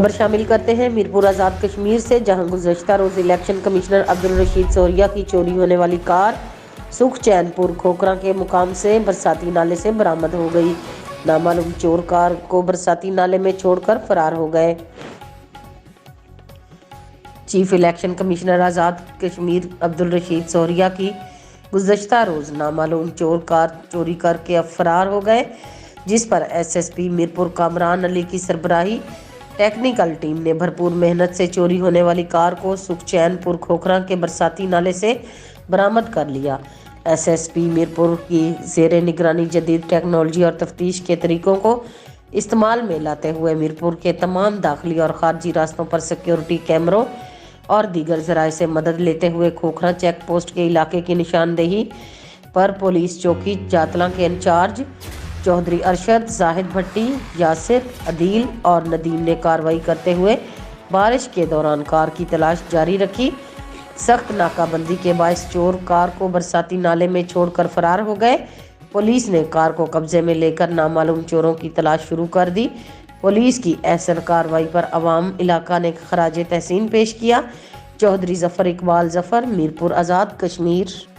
خبر شامل کرتے ہیں میرپور آزاد کشمیر سے، جہاں گزشتہ روز الیکشن کمشنر عبدالرشید سوریہ کی چوری ہونے والی کار سکھ چین پور کھوکھرا کے مقام سے برساتی نالے سے برآمد ہو گئی۔ نامعلوم چور کار کو برساتی نالے میں چھوڑ کر فرار ہو گئے۔ Chief election commissioner Azad Kashmir Abdul Rashid سوریہ کی گزشتہ روز نامعلوم چور کار چوری کر کے فرار ہو گئے، جس پر S S P Mirpur Kamran Ali کی سربراہی ٹیکنیکل ٹیم نے بھرپور محنت سے چوری ہونے والی کار کو سکھ چین پور کھوکھرا کے برساتی نالے سے برآمد کر لیا۔ ایس ایس پی میرپور کی زیر نگرانی جدید ٹیکنالوجی اور تفتیش کے طریقوں کو استعمال میں لاتے ہوئے میرپور کے تمام داخلی اور خارجی راستوں پر سیکیورٹی کیمروں اور دیگر ذرائع سے مدد لیتے ہوئے کھوکھرا چیک پوسٹ کے علاقے کی نشاندہی پر پولیس چوکی جاتلاں کے انچارج چودھری ارشد، زاہد بھٹی، یاسر، عدیل اور ندیم نے کارروائی کرتے ہوئے بارش کے دوران کار کی تلاش جاری رکھی۔ سخت ناکہ بندی کے باعث چور کار کو برساتی نالے میں چھوڑ کر فرار ہو گئے۔ پولیس نے کار کو قبضے میں لے کر نامعلوم چوروں کی تلاش شروع کر دی۔ پولیس کی احسن کارروائی پر عوام علاقہ نے خراج تحسین پیش کیا۔ چودھری ظفر اقبال ظفر، میرپور آزاد کشمیر۔